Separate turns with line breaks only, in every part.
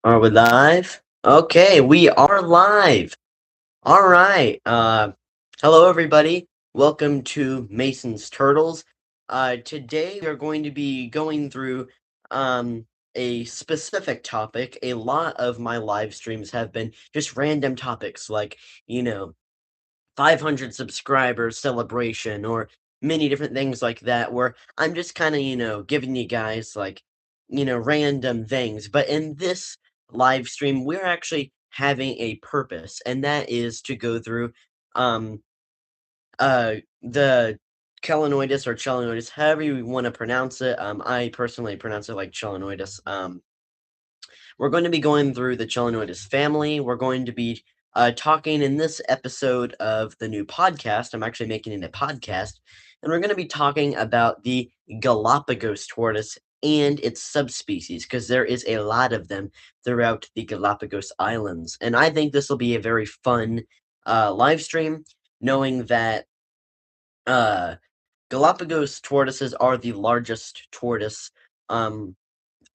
Are we live? Okay, we are live. All right. Hello everybody. Welcome to Mason's Turtles. Today we are going to be going through a specific topic. A lot of my live streams have been just random topics like, you know, 500 subscribers celebration or many different things like that where I'm just kind of, giving you guys like, random things. But in this live stream, we're actually having a purpose, and that is to go through um the Chelonoidis, however you want to pronounce it. I personally pronounce it like Chelonoidis. We're going to be going through the Chelonoidis family. We're going to be talking in this episode of the new podcast. I'm actually making it a podcast, and we're going to be talking about the Galapagos tortoise and its subspecies because there is a lot of them throughout the Galapagos Islands. And I think this will be a very fun live stream, knowing that uh, Galapagos tortoises are the largest tortoise on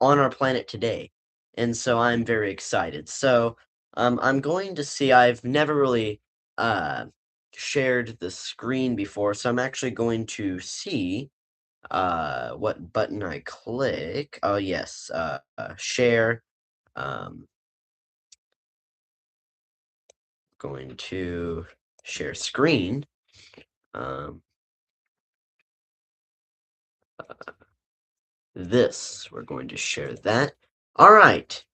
our planet today. And so I'm very excited. So I'm going to see, I've never really uh, shared the screen before, so I'm actually going to see what button I click. Oh, yes, share. Um, going to share screen. Um, we're going to share that. All right.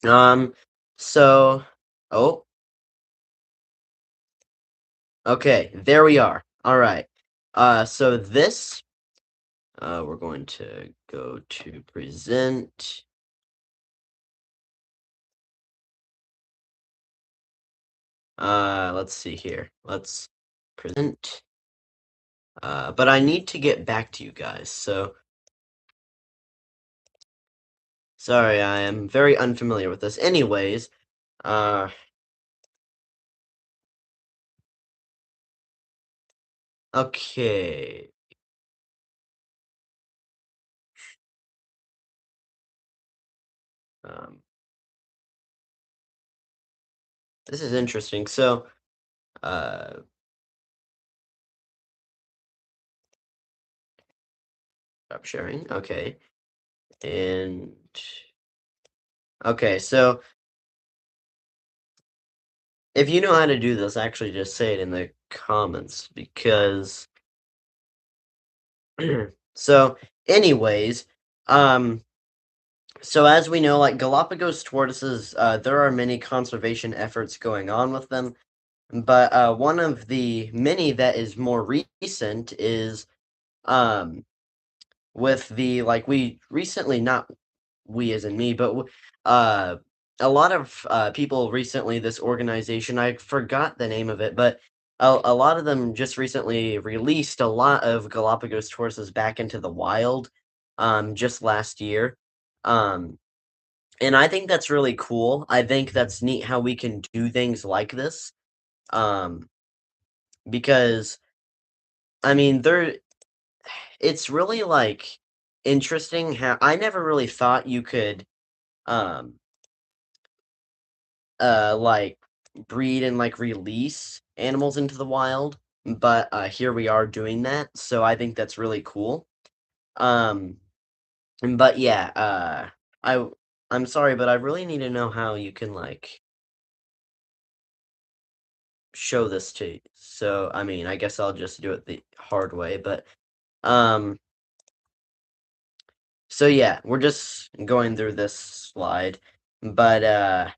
Um, so, oh, okay, there we are. All right. So this, we're going to go to present. Let's see here. Let's present. But I need to get back to you guys. So sorry, I am very unfamiliar with this. Anyways, uh, okay. Um, this is interesting. So, uh, stop sharing. Okay. And okay, so if you know how to do this, actually just say it in the comments because so anyways, um so as we know, like Galapagos tortoises, there are many conservation efforts going on with them, but one of the many that is more recent is um with the like we recently, not we as in me, but uh a lot of people recently, this organization, I forgot the name of it, but a lot of them just recently released a lot of Galapagos tortoises back into the wild just last year. Um and I think that's really cool. I think that's neat how we can do things like this. Um because I mean there it's really like interesting how I never really thought you could um like breed and like release animals into the wild, but here we are doing that, so I think that's really cool. Um but yeah, I I'm sorry, but I really need to know how you can like show this to you. So I mean, I guess I'll just do it the hard way, but um so yeah, we're just going through this slide, but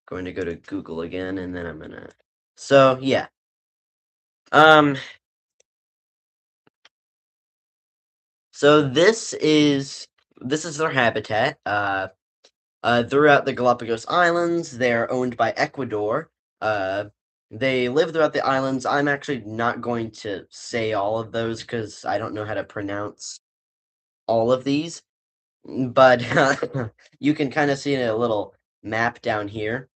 going to go to Google again, and then I'm gonna so yeah. Um So this is their habitat. Throughout the Galapagos Islands, they're owned by Ecuador. Uh, they live throughout the islands. I'm actually not going to say all of those because I don't know how to pronounce all of these. But you can kind of see a little map down here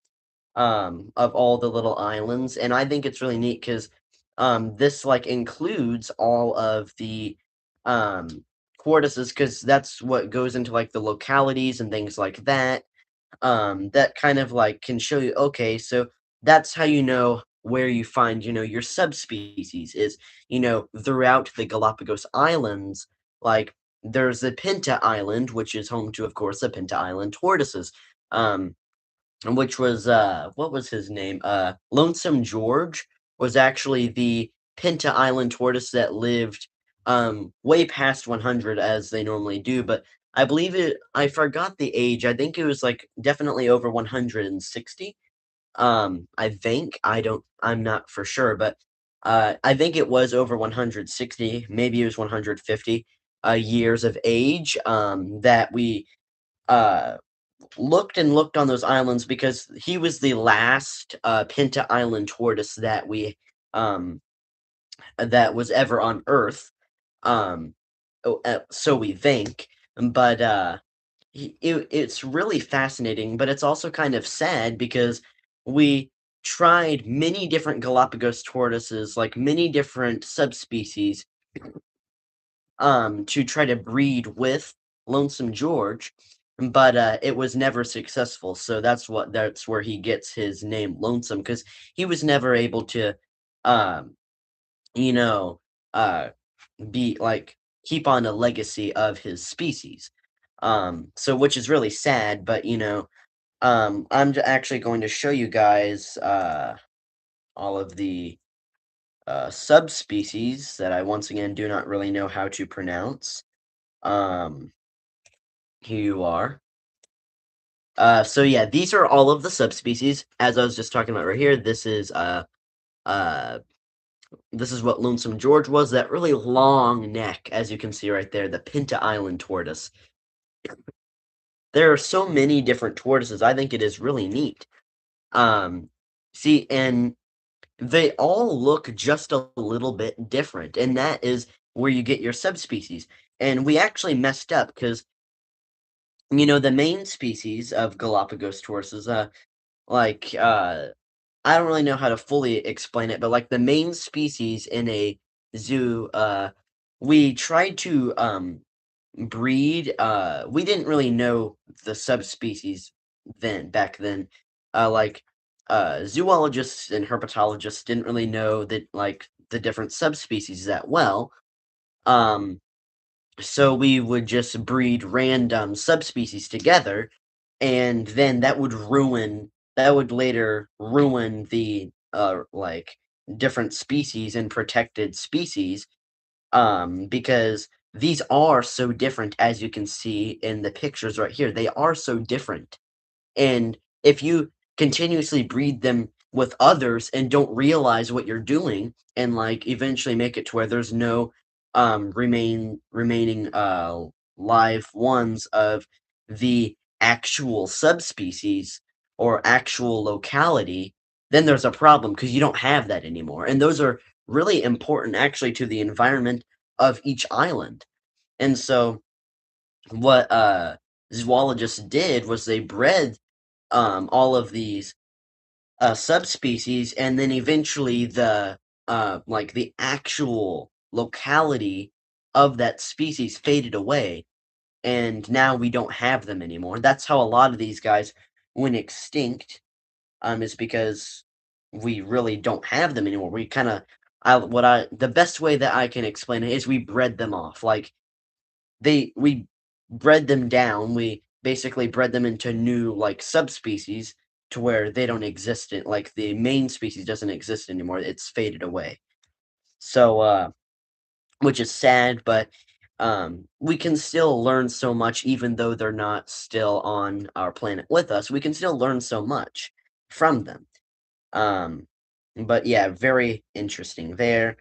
of all the little islands, and I think it's really neat because this like includes all of the um tortoises because that's what goes into like the localities and things like that. That kind of like can show you, okay, so that's how you know where you find, your subspecies is, throughout the Galapagos Islands, like there's the Pinta Island, which is home to, of course, the Pinta Island tortoises. Um, which was what was his name? Lonesome George was actually the Pinta Island tortoise that lived way past 100 as they normally do, but I forgot the age. I think it was like definitely over 160. I think I'm not for sure, but I think it was over 160, maybe it was 150 years of age that we uh looked and looked on those islands because he was the last Pinta Island tortoise um that was ever on Earth. So we think, but it's really fascinating, but it's also kind of sad because we tried many different Galapagos tortoises, like many different subspecies, to try to breed with Lonesome George, but it was never successful. So that's where he gets his name Lonesome because he was never able to, um, you know, uh, be like keep on a legacy of his species. So which is really sad, but actually going to show you guys all of the subspecies that I once again do not really know how to pronounce. Um, Here you are. So yeah, these are all of the subspecies. As I was just talking about right here, uh this is what Lonesome George was, that really long neck, as you can see right there, the Pinta Island tortoise. There are so many different tortoises. I think it is really neat. Um, See, and they all look just a little bit different, and that is where you get your subspecies. And we actually messed up because the main species of Galapagos tortoises, like I don't really know how to fully explain it, but like the main species in a zoo, we tried to breed. We didn't really know the subspecies back then. Like zoologists and herpetologists didn't really know that like the different subspecies that well. Um, so we would just breed random subspecies together, and then that would later ruin the like different species and protected species, because these are so different, as you can see in the pictures right here. They are so different, and if you continuously breed them with others and don't realize what you're doing, and like eventually make it to where there's no remaining live ones of the actual subspecies or actual locality, then there's a problem because you don't have that anymore. And those are really important actually to the environment of each island. And so what zoologists did was they bred all of these subspecies, and then eventually the actual locality of that species faded away, and now we don't have them anymore. That's how a lot of these guys went extinct. Is because we really don't have them anymore. We kind of, I what I the best way that I can explain it is we bred them off. Like we bred them down. We basically bred them into new like subspecies to where they don't exist like the main species doesn't exist anymore. It's faded away. So which is sad, but we can still learn so much even though they're not still on our planet with us. We can still learn so much from them. Um, but yeah, very interesting there.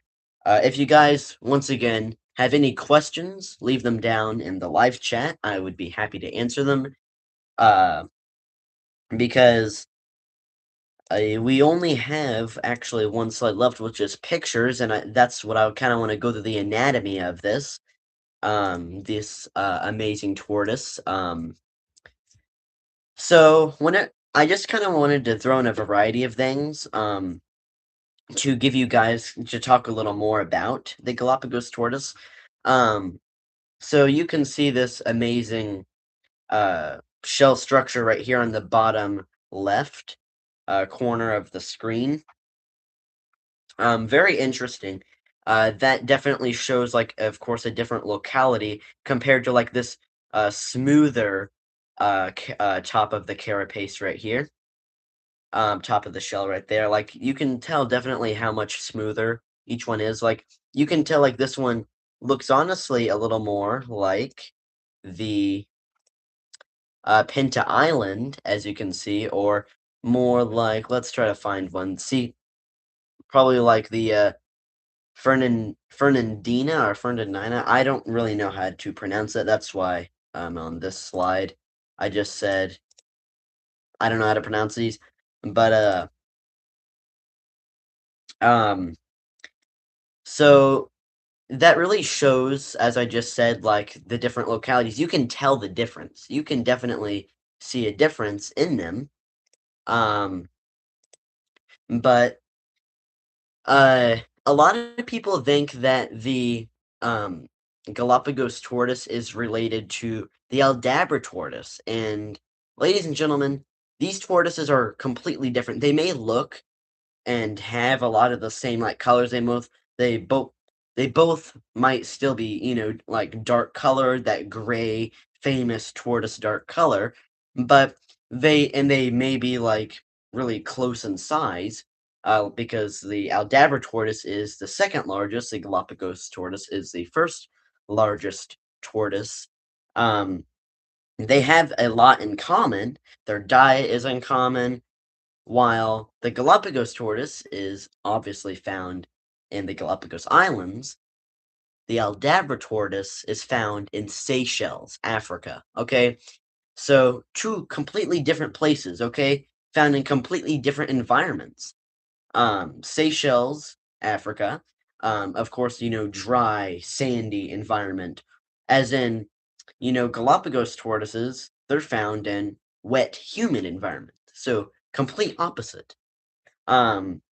If you guys, once again, have any questions, leave them down in the live chat. I would be happy to answer them. Uh, because we only have actually one slide left, which is pictures, and that's what I kind of want to go through the anatomy of this amazing tortoise. So I just kind of wanted to throw in a variety of things. To give you guys to talk a little more about the Galapagos tortoise. Um, So you can see this amazing shell structure right here on the bottom left corner of the screen. Very interesting. That definitely shows, like, of course, a different locality compared to like this smoother top of the carapace right here, top of the shell right there. Like you can tell definitely how much smoother each one is. Like you can tell, like this one looks honestly a little more like the Pinta Island, as you can see, or more like, let's try to find one. See, probably like the Fernandina or Fernandina. I don't really know how to pronounce it. That's why on this slide I just said I don't know how to pronounce these. But um so that really shows, as I just said, like the different localities. You can tell the difference. You can definitely see a difference in them. Um but a lot of people think that the um, Galapagos tortoise is related to the Aldabra tortoise, and ladies and gentlemen, these tortoises are completely different. They may look and have a lot of the same like colors. They both they both might still be, like dark colored, that gray famous tortoise dark color, but they may be like really close in size, because the Aldabra tortoise is the second largest, the Galapagos tortoise is the first largest tortoise. Um, they have a lot in common. Their diet is uncommon, while the Galapagos tortoise is obviously found in the Galapagos Islands. The Aldabra tortoise is found in Seychelles, Africa. Okay, so two completely different places. Okay, found in completely different environments. Seychelles, Africa. Of course, dry, sandy environment. As in, Galapagos tortoises, they're found in wet, humid environment. So complete opposite. Um,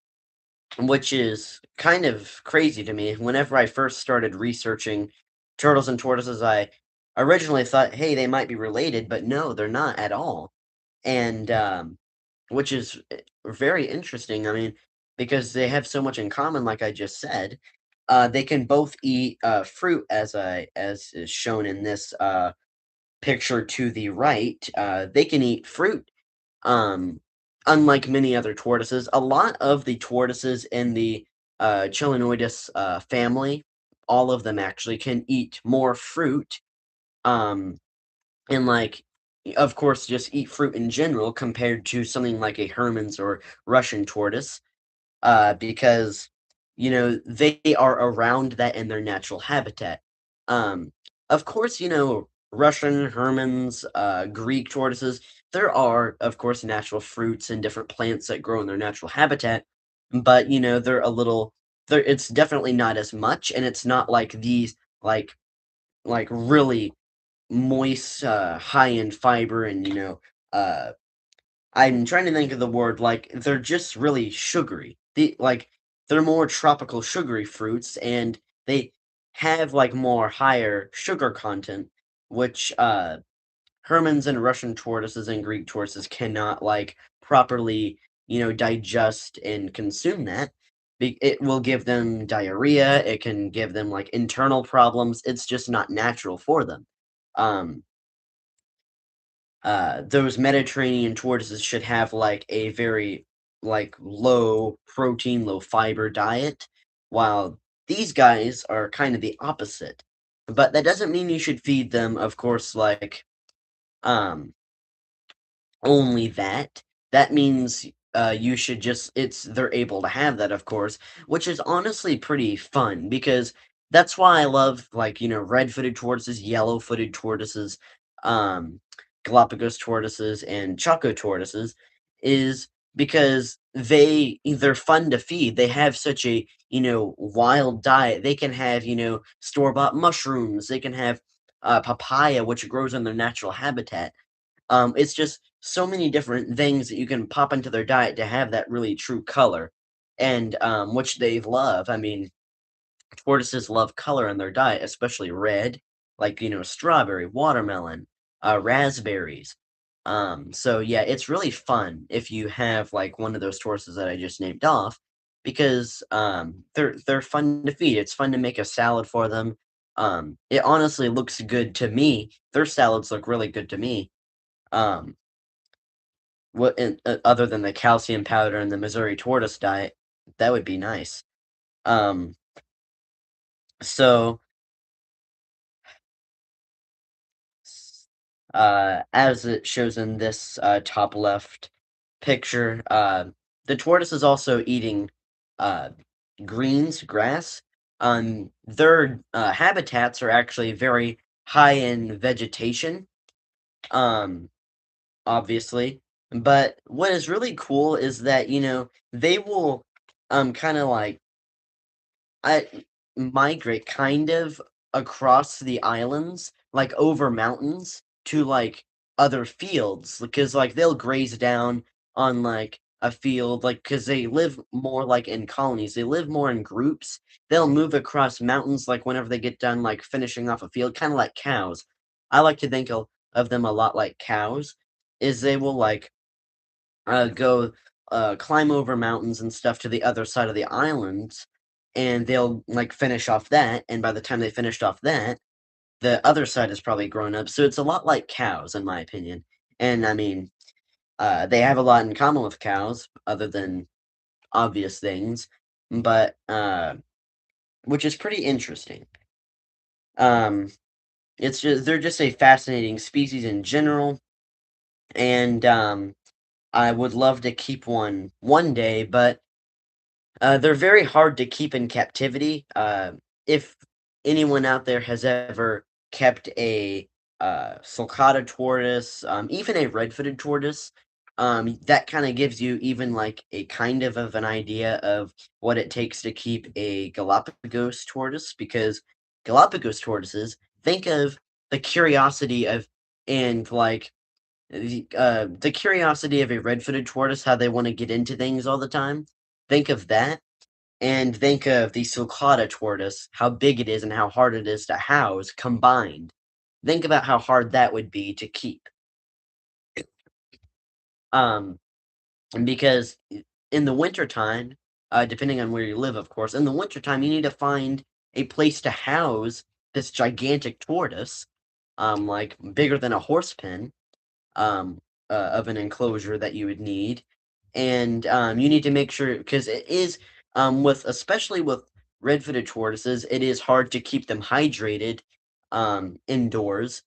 which is kind of crazy to me. Whenever I first started researching turtles and tortoises, I originally thought, hey, they might be related, but no, they're not at all. And which is very interesting. I mean, because they have so much in common, like I just said. They can both eat fruit, as is shown in this picture to the right. They can eat fruit. Um, Unlike many other tortoises, a lot of the tortoises in the Chelonoidis family, all of them actually can eat more fruit. Um, and like, of course, just eat fruit in general compared to something like a Herman's or Russian tortoise, because they are around that in their natural habitat. Um, of course, Russian hermits, Greek tortoises. There are, of course, natural fruits and different plants that grow in their natural habitat, but they're a little. There, it's definitely not as much, and it's not like these really moist, high in fiber, and I'm trying to think of the word, like, they're just really sugary. They're more tropical sugary fruits, and they have, like, more higher sugar content, which, Hermans and Russian tortoises and Greek tortoises cannot, like, properly, digest and consume that. It will give them diarrhea, it can give them, like, internal problems, it's just not natural for them. Um those Mediterranean tortoises should have like a very like low protein, low fiber diet, while these guys are kind of the opposite. But that doesn't mean you should feed them, of course, like um only that. That means you should just it's they're able to have that, of course, which is honestly pretty fun because that's why I love like red-footed tortoises, yellow-footed tortoises, um, Galapagos tortoises, and Choco tortoises, is because they're fun to feed. They have such a wild diet. They can have store-bought mushrooms. They can have papaya, which grows in their natural habitat. It's just so many different things that you can pop into their diet to have that really true color, and which they love. I mean, tortoises love color in their diet, especially red. like, strawberry, watermelon, raspberries. So yeah, it's really fun if you have like one of those tortoises that I just named off because they're fun to feed. It's fun to make a salad for them. It honestly looks good to me. Their salads look really good to me. Um, other than the calcium powder and the Missouri tortoise diet, that would be nice. Um, so as it shows in this top left picture, the tortoise is also eating uh, greens, grass. Their habitats are actually very high in vegetation, um, obviously. But what is really cool is that, they will kind of like I migrate kind of across the islands, like, over mountains to, like, other fields, because, like, they'll graze down on, like, a field, like because they live more, like, in colonies, they live more in groups. They'll move across mountains, like, whenever they get done, like, finishing off a field, kinda like cows. I like to think of them a lot like cows, is they will, like, go climb over mountains and stuff to the other side of the island, and they'll like finish off that. And by the time they finished off that, the other side is probably grown up. So it's a lot like cows, in my opinion. And I mean, they have a lot in common with cows, other than obvious things, but which is pretty interesting. Um, it's just they're just a fascinating species in general, and I would love to keep one day, but they're very hard to keep in captivity. If anyone out there has ever kept a sulcata tortoise, even a red-footed tortoise, that kind of gives you even like a kind of an idea of what it takes to keep a Galapagos tortoise. Because Galapagos tortoises, think of the curiosity of and like the curiosity of a red-footed tortoise, how they want to get into things all the time. Think of that and think of the sulcata tortoise, how big it is and how hard it is to house combined. Think about how hard that would be to keep. Um, because in the wintertime, depending on where you live, of course, in the wintertime, you need to find a place to house this gigantic tortoise, like bigger than a horse pen, um, of an enclosure that you would need, and you need to make sure because it is with especially with red-footed tortoises, it is hard to keep them hydrated indoors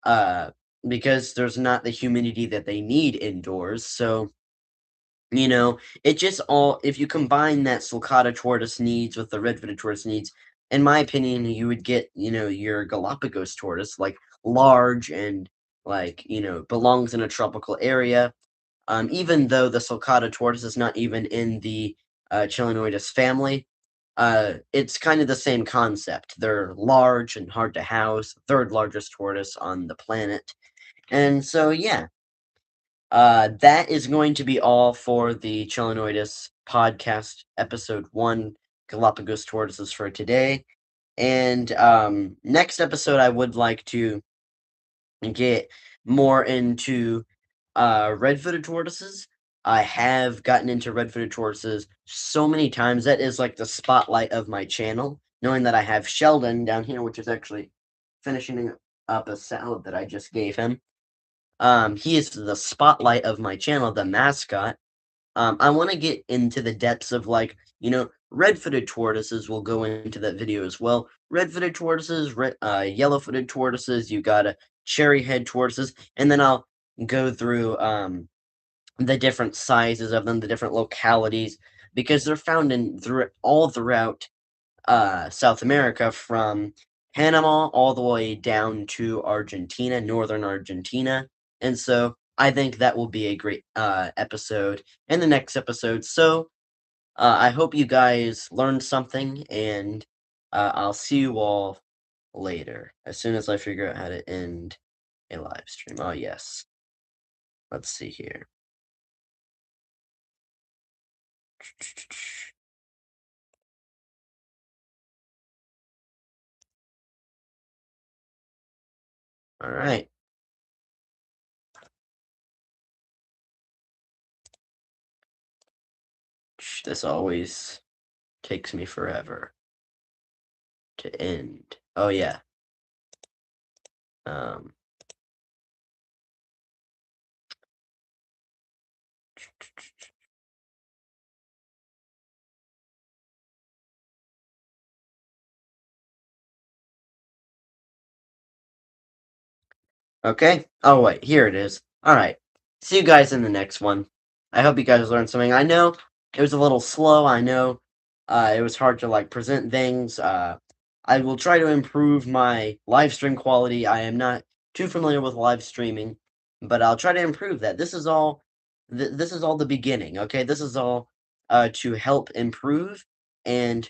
uh, because there's not the humidity that they need indoors. So it just all if you combine that sulcata tortoise needs with the red-footed tortoise needs, in my opinion, you would get your Galapagos tortoise like large and like belongs in a tropical area, even though the sulcata tortoise is not even in the Chelonoidis family, it's kind of the same concept. They're large and hard to house, third largest tortoise on the planet. And so, yeah, that is going to be all for the Chelonoidis podcast, episode one, Galapagos tortoises for today. And next episode, I would like to get more into red-footed tortoises. I have gotten into red-footed tortoises so many times. That is like the spotlight of my channel. Knowing that I have Sheldon down here, which is actually finishing up a salad that I just gave him. He is the spotlight of my channel, the mascot. I want to get into the depths of like, red-footed tortoises will go into that video as well. Red-footed tortoises, yellow-footed tortoises, you got a cherry head tortoises, and then I'll go through the different sizes of them, the different localities, because they're found in through all throughout South America, from Panama all the way down to Argentina, northern Argentina. And so I think that will be a great episode in the next episode. So I hope you guys learned something, and I'll see you all later as soon as I figure out how to end a live stream. Oh, yes. Let's see here. All right. This always takes me forever to end. Oh yeah. Um, okay. Oh wait, here it is. All right. See you guys in the next one. I hope you guys learned something. I know it was a little slow. I know it was hard to like present things. I will try to improve my live stream quality. I am not too familiar with live streaming, but I'll try to improve that. This is all the beginning. Okay, this is all to help improve, and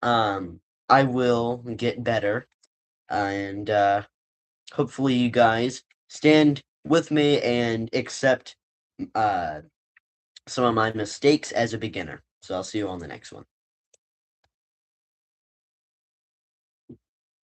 I will get better, and hopefully you guys stand with me and accept uh, some of my mistakes as a beginner. So I'll see you on the next one.